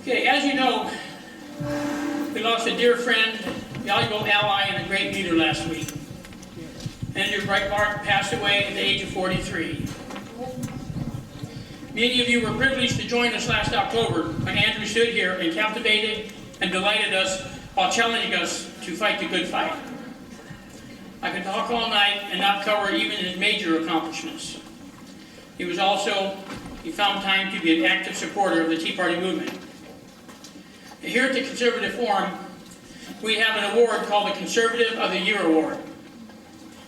Okay, as you know, we lost a dear friend, valuable ally, and a great leader last week. Andrew Breitbart passed away at the age of 43. Many of you were privileged to join us last October when Andrew stood here and captivated and delighted us while challenging us to fight the good fight. I could talk all night and not cover even his major accomplishments. He found time to be an active supporter of the Tea Party movement. Here at the Conservative Forum, we have an award called the Conservative of the Year Award.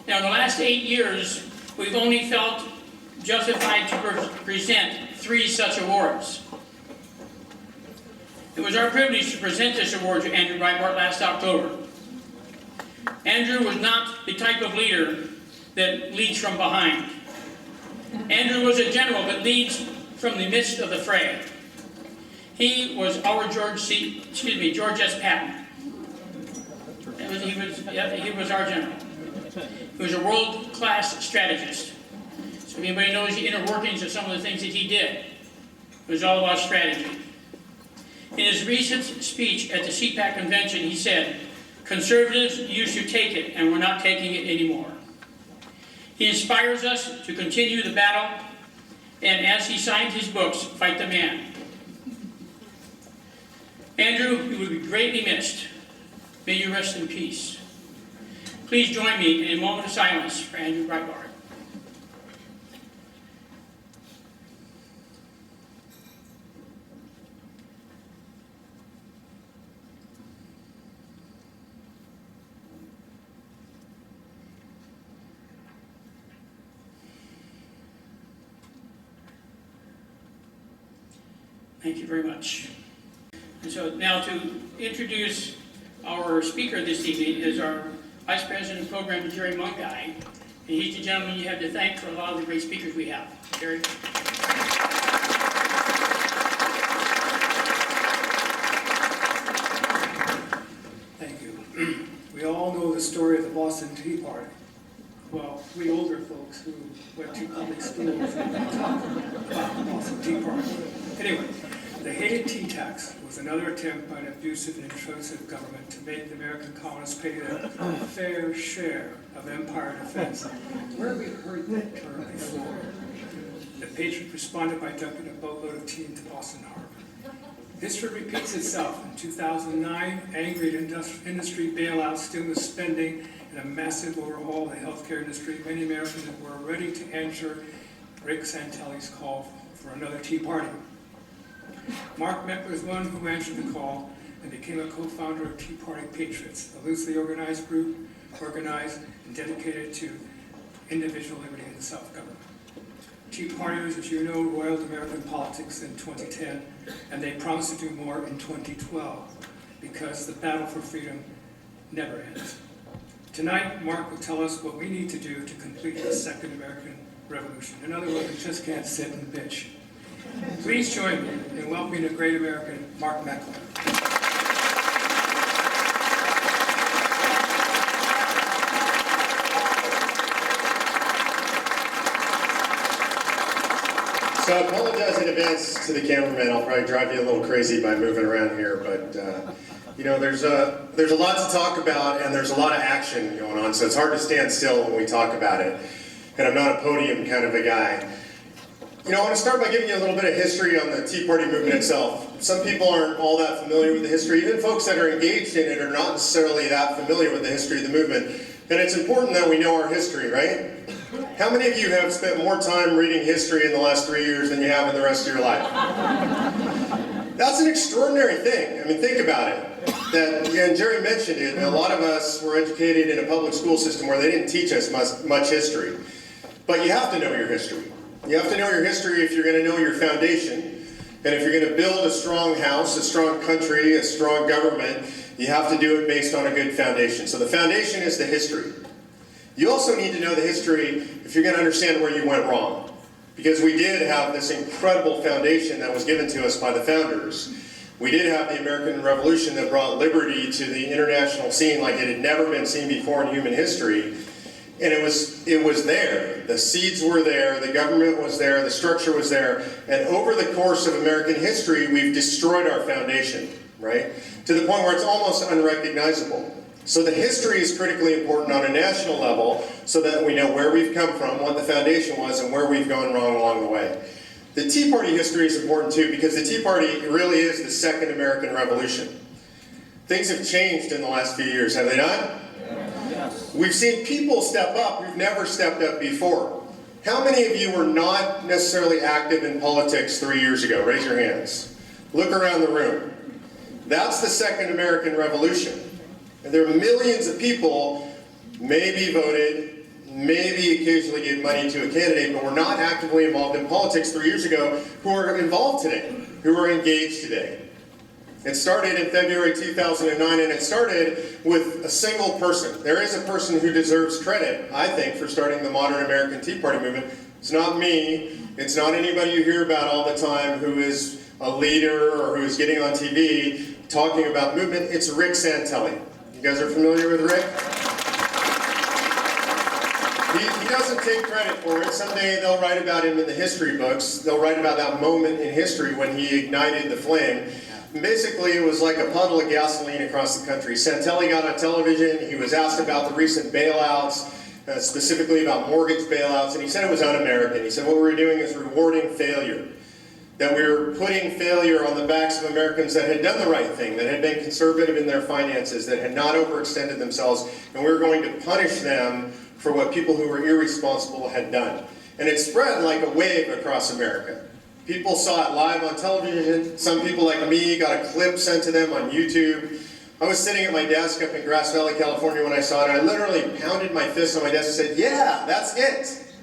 Now, in the last 8 years, we've only felt justified to present 3 such awards. It was our privilege to present this award to Andrew Breitbart last October. Andrew was not the type of leader that leads from behind. Andrew was a general that leads from the midst of the fray. He was our George S. Patton. He was our general. He was a world-class strategist. So if anybody knows the inner workings of some of the things that he did, it was all about strategy. In his recent speech at the CPAC convention, he said, "Conservatives used to take it, and we're not taking it anymore." He inspires us to continue the battle, and as he signed his books, fight the man. Andrew, you will be greatly missed. May you rest in peace. Please join me in a moment of silence for Andrew Breitbart. Thank you very much. And so now to introduce our speaker this evening is our Vice President of Program, Jerry Mungai. And he's the gentleman you have to thank for a lot of the great speakers we have. Jerry. Thank you. We all know the story of the Boston Tea Party. Well, we older folks who went to public schools talk about the Boston Tea Party. Anyway, the hated tea tax was another attempt by an abusive and intrusive government to make the American colonists pay their fair share of empire defense. Where have we heard that term before? The Patriots responded by dumping a boatload of tea into Boston Harbor. History repeats itself. In 2009, angry at industry bailouts, stimulus spending, and a massive overhaul of the healthcare industry, many Americans were ready to answer Rick Santelli's call for another Tea Party. Mark Meckler is one who answered the call and became a co-founder of Tea Party Patriots, a loosely organized group, organized and dedicated to individual liberty and self-government. Tea Partiers, as you know, roiled American politics in 2010, and they promised to do more in 2012, because the battle for freedom never ends. Tonight, Mark will tell us what we need to do to complete the Second American Revolution. In other words, we just can't sit and bitch. Please join me in welcoming a great American, Mark Meckler. So I apologize in advance to the cameraman. I'll probably drive you a little crazy by moving around here, but you know, there's a lot to talk about and there's a lot of action going on, so it's hard to stand still when we talk about it. And I'm not a podium kind of a guy. You know, I want to start by giving you a little bit of history on the Tea Party movement itself. Some people aren't all that familiar with the history. Even folks that are engaged in it are not necessarily that familiar with the history of the movement. And it's important that we know our history, right? How many of you have spent more time reading history in the last 3 years than you have in the rest of your life? That's an extraordinary thing. I mean, think about it. That, and Jerry mentioned it, a lot of us were educated in a public school system where they didn't teach us much history. But you have to know your history. You have to know your history if you're going to know your foundation. And if you're going to build a strong house, a strong country, a strong government, you have to do it based on a good foundation. So the foundation is the history. You also need to know the history if you're going to understand where you went wrong. Because we did have this incredible foundation that was given to us by the founders. We did have the American Revolution that brought liberty to the international scene like it had never been seen before in human history. And it was there. The seeds were there, the government was there, the structure was there, and over the course of American history, we've destroyed our foundation, right? To the point where it's almost unrecognizable. So the history is critically important on a national level so that we know where we've come from, what the foundation was, and where we've gone wrong along the way. The Tea Party history is important too because the Tea Party really is the second American Revolution. Things have changed in the last few years, have they not? Yes. We've seen people step up who've never stepped up before. How many of you were not necessarily active in politics 3 years ago? Raise your hands. Look around the room. That's the second American Revolution. And there are millions of people, maybe voted, maybe occasionally gave money to a candidate, but were not actively involved in politics 3 years ago, who are involved today, who are engaged today. It started in February 2009, and it started with a single person. There is a person who deserves credit, I think, for starting the modern American Tea Party movement. It's not me. It's not anybody you hear about all the time who is a leader or who is getting on TV talking about movement. It's Rick Santelli. You guys are familiar with Rick? He doesn't take credit for it. Someday they'll write about him in the history books. They'll write about that moment in history when he ignited the flame. And basically, it was like a puddle of gasoline across the country. Santelli got on television. He was asked about the recent bailouts, specifically about mortgage bailouts, and he said it was un-American. He said what we were doing is rewarding failure. That we were putting failure on the backs of Americans that had done the right thing, that had been conservative in their finances, that had not overextended themselves, and we were going to punish them for what people who were irresponsible had done. And it spread like a wave across America. People saw it live on television. Some people like me got a clip sent to them on YouTube. I was sitting at my desk up in Grass Valley, California when I saw it, and I literally pounded my fist on my desk and said, yeah, that's it.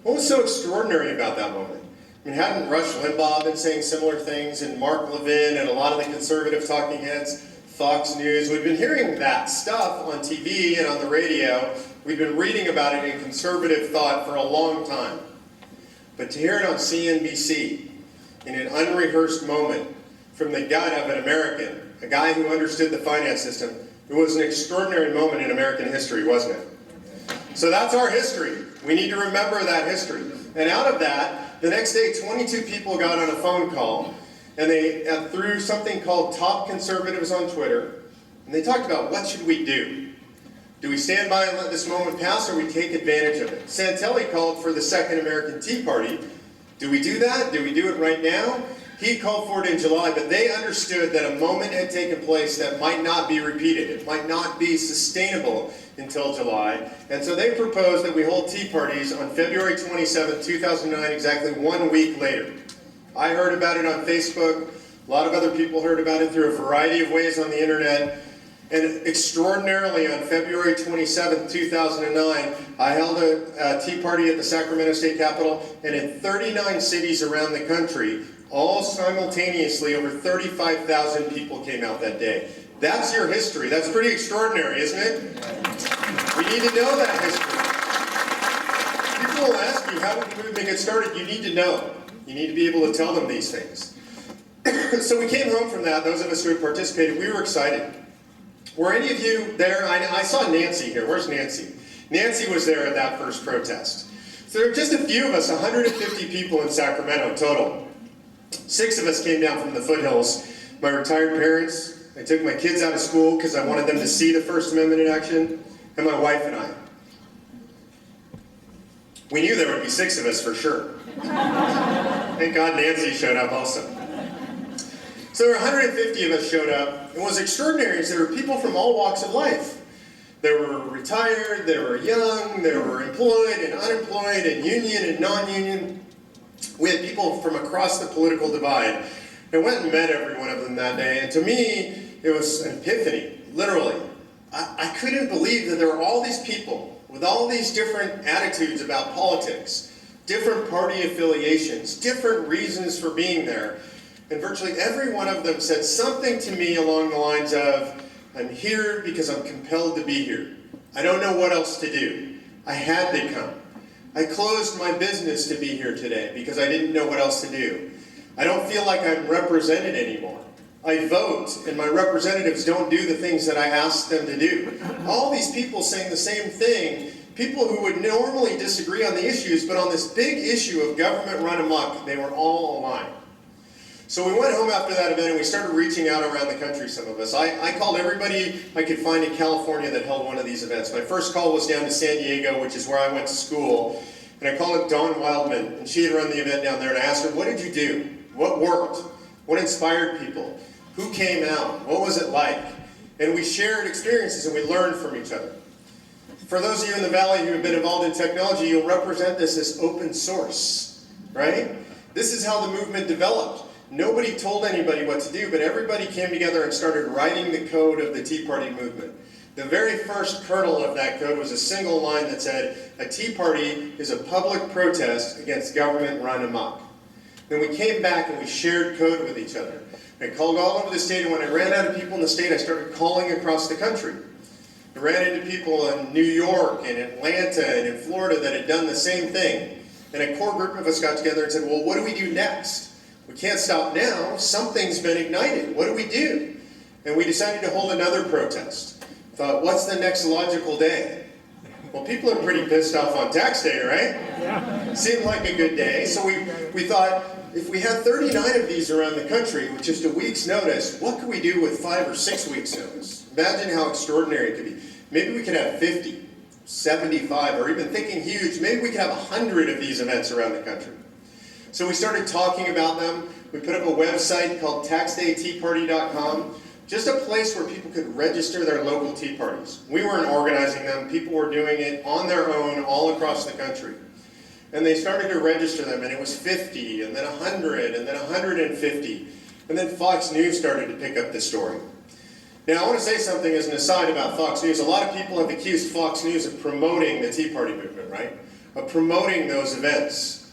What was so extraordinary about that moment? I mean, hadn't Rush Limbaugh been saying similar things, and Mark Levin and a lot of the conservative talking heads, Fox News? We've been hearing that stuff on TV and on the radio. We've been reading about it in conservative thought for a long time. But to hear it on CNBC in an unrehearsed moment from the gut of an American, a guy who understood the finance system, it was an extraordinary moment in American history, wasn't it? So that's our history. We need to remember that history. And out of that, the next day, 22 people got on a phone call, and they threw something called Top Conservatives on Twitter, and they talked about what should we do? Do we stand by and let this moment pass, or we take advantage of it? Santelli called for the second American Tea Party. Do we do that? Do we do it right now? He called for it in July, but they understood that a moment had taken place that might not be repeated. It might not be sustainable until July. And so they proposed that we hold tea parties on February 27, 2009, exactly 1 week later. I heard about it on Facebook. A lot of other people heard about it through a variety of ways on the internet. And extraordinarily, on February 27, 2009, I held a tea party at the Sacramento State Capitol, and in 39 cities around the country, all simultaneously, over 35,000 people came out that day. That's your history. That's pretty extraordinary, isn't it? We need to know that history. People will ask you, how did the movement get started? You need to know. You need to be able to tell them these things. So we came home from that. Those of us who had participated, we were excited. Were any of you there? I saw Nancy here. Where's Nancy? Nancy was there at that first protest. So there were just a few of us, 150 people in Sacramento total. 6 of us came down from the foothills. My retired parents, I took my kids out of school because I wanted them to see the First Amendment in action, and my wife and I. We knew there would be 6 of us for sure. Thank God Nancy showed up also. So there were 150 of us showed up. And what was extraordinary is there were people from all walks of life. There were retired, there were young, there were employed and unemployed and union and non-union. We had people from across the political divide. I went and met every one of them that day, and to me, it was an epiphany, literally. I couldn't believe that there were all these people with all these different attitudes about politics, different party affiliations, different reasons for being there. And virtually every one of them said something to me along the lines of, I'm here because I'm compelled to be here. I don't know what else to do. I had to come. I closed my business to be here today because I didn't know what else to do. I don't feel like I'm represented anymore. I vote, and my representatives don't do the things that I ask them to do. All these people saying the same thing People who would normally disagree on the issues, but on this big issue of government run amok, they were all aligned. So we went home after that event and we started reaching out around the country, some of us. I called everybody I could find in California that held one of these events. My first call was down to San Diego, which is where I went to school. And I called up Dawn Wildman, and she had run the event down there, and I asked her, what did you do? What worked? What inspired people? Who came out? What was it like? And we shared experiences and we learned from each other. For those of you in the Valley who have been involved in technology, you'll represent this as open source, right? This is how the movement developed. Nobody told anybody what to do, but everybody came together and started writing the code of the Tea Party movement. The very first kernel of that code was a single line that said, a Tea Party is a public protest against government run amok. Then we came back and we shared code with each other. I called all over the state, and when I ran out of people in the state, I started calling across the country. I ran into people in New York and Atlanta and in Florida that had done the same thing. And a core group of us got together and said, well, what do we do next? We can't stop now. Something's been ignited. What do we do? And we decided to hold another protest. Thought, what's the next logical day? Well, people are pretty pissed off on tax day, right? Yeah. Seemed like a good day. So we thought, if we had 39 of these around the country with just a week's notice, what could we do with 5 or 6 weeks' notice? Imagine how extraordinary it could be. Maybe we could have 50, 75, or even thinking huge, maybe we could have 100 of these events around the country. So we started talking about them. We put up a website called taxdayteaparty.com, just a place where people could register their local tea parties. We weren't organizing them. People were doing it on their own all across the country. And they started to register them, and it was 50, and then 100, and then 150. And then Fox News started to pick up the story. Now, I want to say something as an aside about Fox News. A lot of people have accused Fox News of promoting the Tea Party movement, right? Of promoting those events.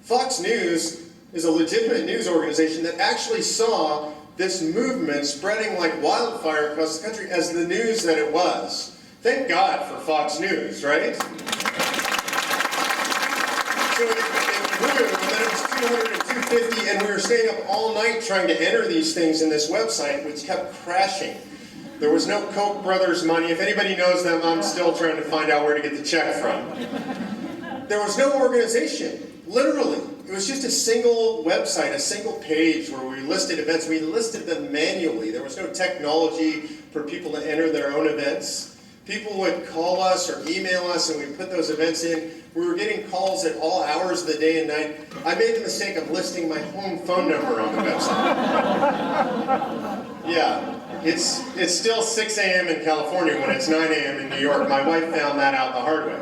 Fox News is a legitimate news organization that actually saw this movement spreading like wildfire across the country as the news that it was. Thank God for Fox News, right? So it grew, and then it was 200 and 250, and we were staying up all night trying to enter these things in this website, which kept crashing. There was no Koch brothers money. If anybody knows them, I'm still trying to find out where to get the check from. There was no organization. Literally, it was just a single website, a single page where we listed events. We listed them manually. There was no technology for people to enter their own events. People would call us or email us, and we'd put those events in. We were getting calls at all hours of the day and night. I made the mistake of listing my home phone number on the website. Yeah, it's still 6 a.m. in California when it's 9 a.m. in New York. My wife found that out the hard way.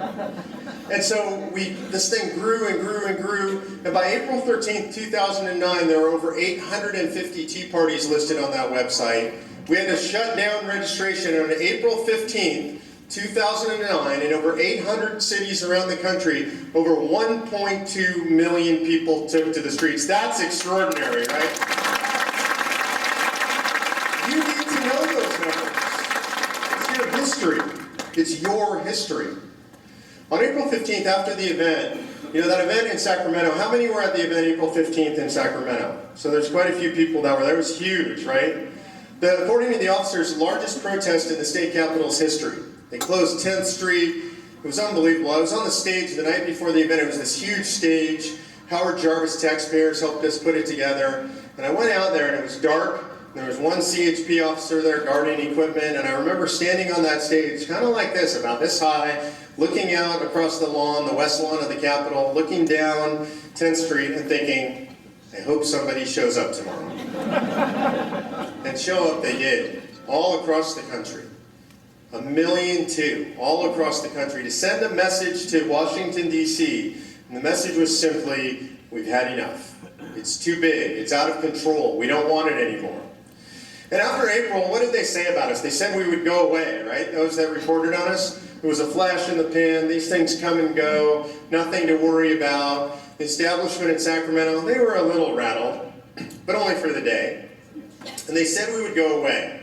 And so this thing grew and grew and grew, and by April 13th, 2009, there were over 850 tea parties listed on that website. We had to shut down registration on April 15th, 2009, in over 800 cities around the country. Over 1.2 million people took to the streets. That's extraordinary, right? You need to know those numbers. It's your history. It's your history. On April 15th, after the event, that event in Sacramento, how many were at the event April 15th in Sacramento? So there's quite a few people that were there. It was huge, right? According to the officers, largest protest in the state capital's history. They closed 10th Street. It was unbelievable. I was on the stage the night before the event. It was this huge stage. Howard Jarvis taxpayers helped us put it together. And I went out there, and it was dark. There was one CHP officer there guarding equipment, and I remember standing on that stage, kind of like this, about this high, looking out across the lawn, the west lawn of the Capitol, looking down 10th Street and thinking, I hope somebody shows up tomorrow. And show up they did, all across the country. 1.2 million, all across the country, to send a message to Washington, D.C. And the message was simply, we've had enough. It's too big, it's out of control, we don't want it anymore. And after April, what did they say about us? They said we would go away, right? Those that reported on us. It was a flash in the pan. These things come and go. Nothing to worry about. The establishment in Sacramento, they were a little rattled, but only for the day. And they said we would go away.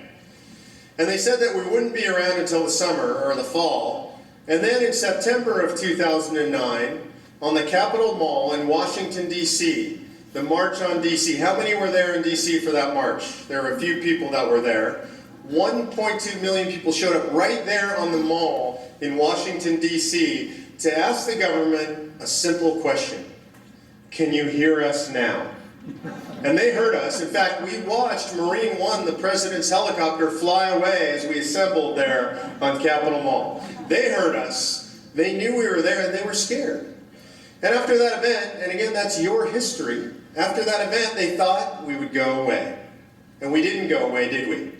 And they said that we wouldn't be around until the summer or the fall. And then in September of 2009, on the Capitol Mall in Washington, D.C., the March on D.C. How many were there in D.C. for that march? There were a few people that were there. 1.2 million people showed up right there on the mall in Washington, D.C. to ask the government a simple question. Can you hear us now? And they heard us. In fact, we watched Marine One, the president's helicopter, fly away as we assembled there on Capitol Mall. They heard us. They knew we were there, and they were scared. And after that event, and again, that's your history, after that event, they thought we would go away. And we didn't go away, did we?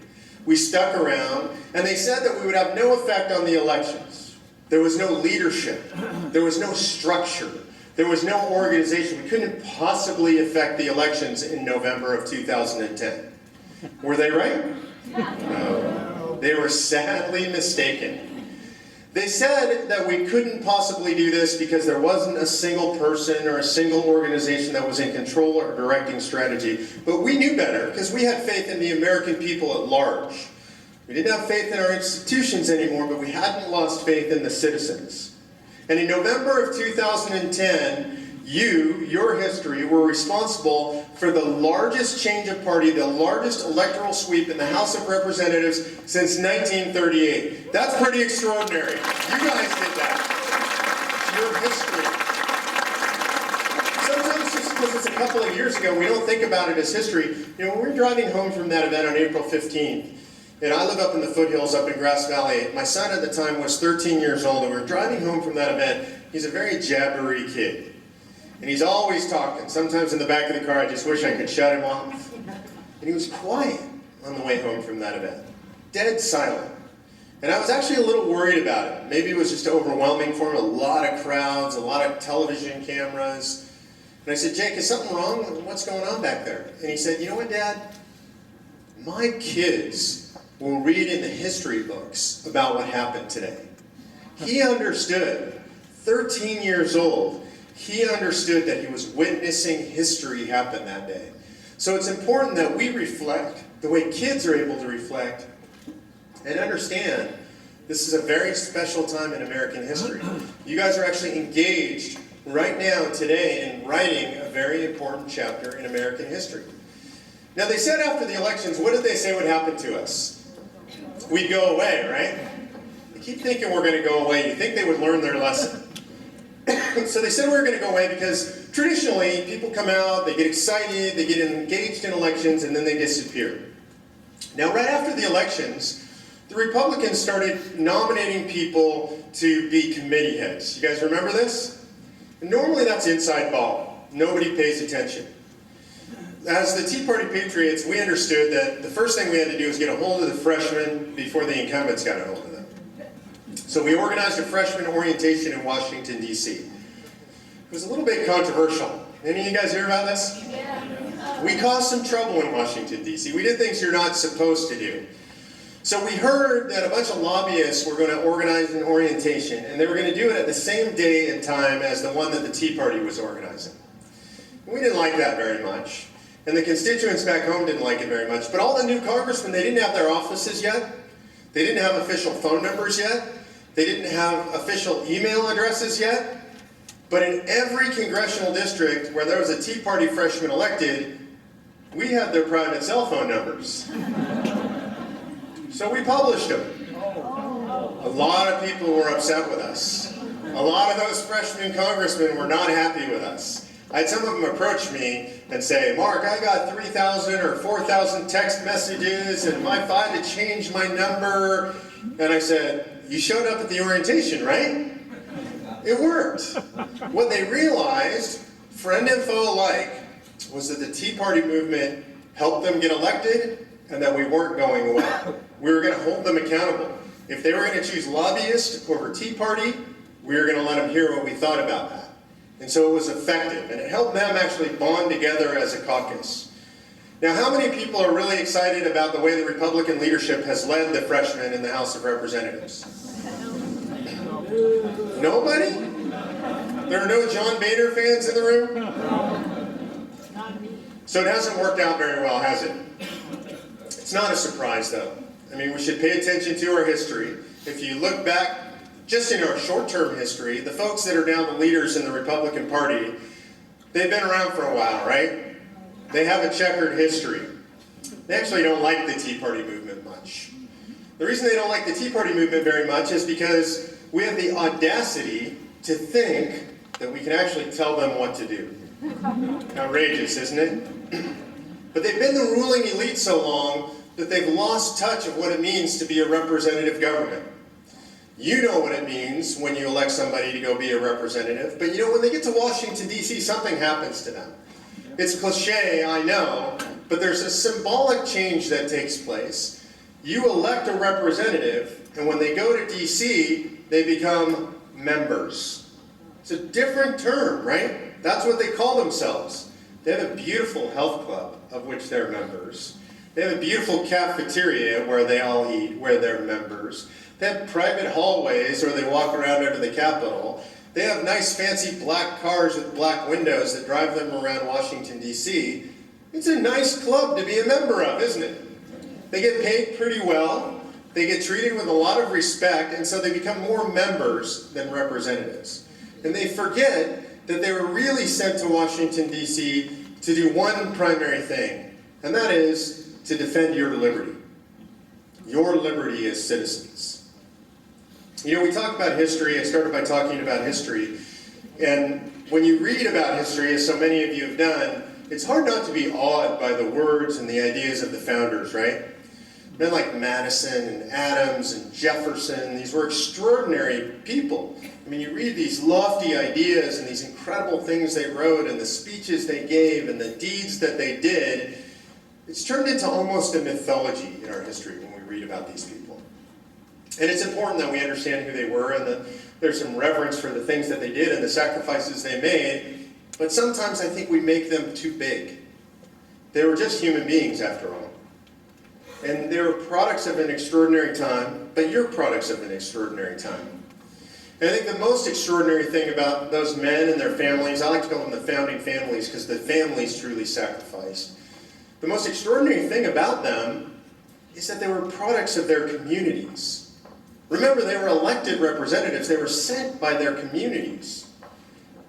We stuck around, and they said that we would have no effect on the elections. There was no leadership. There was no structure. There was no organization. We couldn't possibly affect the elections in November of 2010. Were they right? No. They were sadly mistaken. They said that we couldn't possibly do this because there wasn't a single person or a single organization that was in control or directing strategy. But we knew better because we had faith in the American people at large. We didn't have faith in our institutions anymore, but we hadn't lost faith in the citizens. And in November of 2010, your history, were responsible for the largest change of party, the largest electoral sweep in the House of Representatives since 1938. That's pretty extraordinary. You guys did that. It's your history. Sometimes just because it's a couple of years ago, we don't think about it as history. You know, when we were driving home from that event on April 15th, and I live up in the foothills up in Grass Valley. My son at the time was 13 years old, and we were driving home from that event. He's a very jabbery kid. And he's always talking. Sometimes in the back of the car, I just wish I could shut him off. And he was quiet on the way home from that event. Dead silent. And I was actually a little worried about it. Maybe it was just overwhelming for him. A lot of crowds, a lot of television cameras. And I said, Jake, is something wrong? What's going on back there? And he said, you know what, Dad? My kids will read in the history books about what happened today. He understood, 13 years old, he understood that he was witnessing history happen that day. So it's important that we reflect the way kids are able to reflect and understand this is a very special time in American history. You guys are actually engaged right now, today, in writing a very important chapter in American history. Now, they said after the elections, what did they say would happen to us? We'd go away, right? They keep thinking we're going to go away. You think they would learn their lesson. So they said we were going to go away because traditionally people come out, they get excited, they get engaged in elections, and then they disappear. Now, right after the elections, the Republicans started nominating people to be committee heads. You guys remember this? And normally that's inside ball. Nobody pays attention. As the Tea Party Patriots, we understood that the first thing we had to do was get a hold of the freshmen before the incumbents got a hold of them. So we organized a freshman orientation in Washington, D.C. It was a little bit controversial. Any of you guys hear about this? Yeah. We caused some trouble in Washington, D.C. We did things you're not supposed to do. So we heard that a bunch of lobbyists were going to organize an orientation, and they were going to do it at the same day and time as the one that the Tea Party was organizing. We didn't like that very much. And the constituents back home didn't like it very much. But all the new congressmen, they didn't have their offices yet. They didn't have official phone numbers yet. They didn't have official email addresses yet. But in every congressional district where there was a Tea Party freshman elected, we had their private cell phone numbers. So we published them. A lot of people were upset with us. A lot of those freshman congressmen were not happy with us. I had some of them approach me and say, Mark, I got 3,000 or 4,000 text messages, and if I had to change my number, and I said, you showed up at the orientation, right? It worked. What they realized, friend info alike, was that the Tea Party movement helped them get elected, and that we weren't going away. We were going to hold them accountable. If they were going to choose lobbyists over Tea Party, we were going to let them hear what we thought about that. And so it was effective, and it helped them actually bond together as a caucus. Now, how many people are really excited about the way the Republican leadership has led the freshmen in the House of Representatives? Nobody? There are no John Boehner fans in the room? So it hasn't worked out very well, has it? It's not a surprise, though. I mean, we should pay attention to our history. If you look back just in our short-term history, the folks that are now the leaders in the Republican Party, they've been around for a while, right? They have a checkered history. They actually don't like the Tea Party movement much. The reason they don't like the Tea Party movement very much is because we have the audacity to think that we can actually tell them what to do. Outrageous, isn't it? But they've been the ruling elite so long that they've lost touch of what it means to be a representative government. You know what it means when you elect somebody to go be a representative, but you know, when they get to Washington, D.C., something happens to them. It's cliche, I know, but there's a symbolic change that takes place. You elect a representative, and when they go to D.C., they become members. It's a different term, right? That's what they call themselves. They have a beautiful health club, of which they're members. They have a beautiful cafeteria where they all eat, where they're members. They have private hallways where they walk around under the Capitol. They have nice fancy black cars with black windows that drive them around Washington, D.C. It's a nice club to be a member of, isn't it? They get paid pretty well. They get treated with a lot of respect, and so they become more members than representatives. And they forget that they were really sent to Washington, D.C. to do one primary thing, and that is to defend your liberty. Your liberty as citizens. You know, we talk about history. I started by talking about history. And when you read about history, as so many of you have done, it's hard not to be awed by the words and the ideas of the founders, right? Men like Madison and Adams and Jefferson, these were extraordinary people. I mean, you read these lofty ideas and these incredible things they wrote and the speeches they gave and the deeds that they did. It's turned into almost a mythology in our history when we read about these people. And it's important that we understand who they were and that there's some reverence for the things that they did and the sacrifices they made, but sometimes I think we make them too big. They were just human beings after all. And they were products of an extraordinary time, but you're products of an extraordinary time. And I think the most extraordinary thing about those men and their families, I like to call them the founding families because the families truly sacrificed. The most extraordinary thing about them is that they were products of their communities. Remember, they were elected representatives. They were sent by their communities.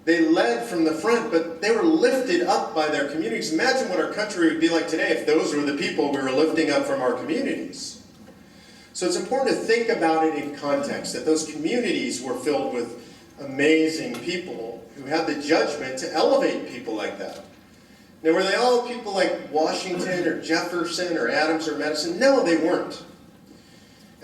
They led from the front, but they were lifted up by their communities. Imagine what our country would be like today if those were the people we were lifting up from our communities. So it's important to think about it in context, that those communities were filled with amazing people who had the judgment to elevate people like that. Now, were they all people like Washington or Jefferson or Adams or Madison? No, they weren't.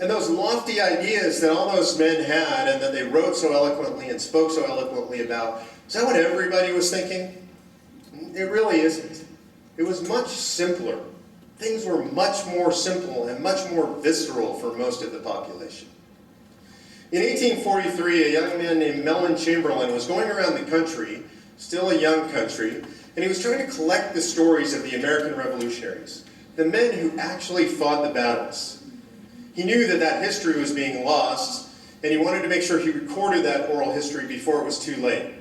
And those lofty ideas that all those men had and that they wrote so eloquently and spoke so eloquently about, is that what everybody was thinking? It really isn't. It was much simpler. Things were much more simple and much more visceral for most of the population. In 1843, a young man named Mellon Chamberlain was going around the country, still a young country, and he was trying to collect the stories of the American revolutionaries, the men who actually fought the battles. He knew that that history was being lost, and he wanted to make sure he recorded that oral history before it was too late.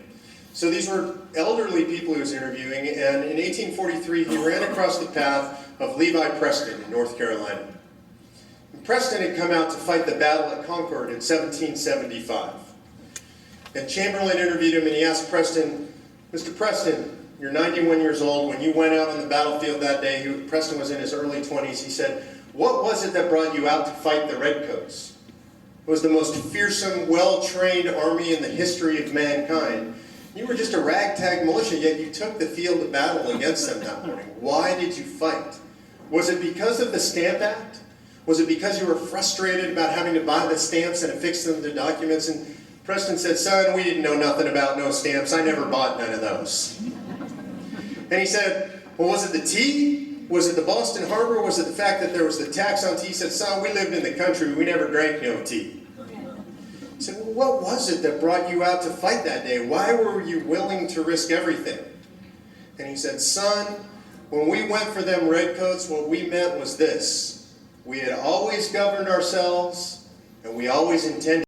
So these were elderly people he was interviewing, and in 1843 he ran across the path of Levi Preston in North Carolina. And Preston had come out to fight the battle at Concord in 1775. And Chamberlain interviewed him, and he asked Preston, "Mr. Preston, you're 91 years old. When you went out on the battlefield that day," Preston was in his early 20s, he said, "What was it that brought you out to fight the Redcoats? It was the most fearsome, well-trained army in the history of mankind. You were just a ragtag militia, yet you took the field of battle against them that morning. Why did you fight? Was it because of the Stamp Act? Was it because you were frustrated about having to buy the stamps and affix them to documents?" And Preston said, "Son, we didn't know nothing about no stamps. I never bought none of those." And he said, "Well, was it the tea? Was it the Boston Harbor? Was it the fact that there was the tax on tea?" He said, "Son, we lived in the country. We never drank no tea." He said, "Well, what was it that brought you out to fight that day? Why were you willing to risk everything?" And he said, "Son, when we went for them Redcoats, what we meant was this. We had always governed ourselves, and we always intended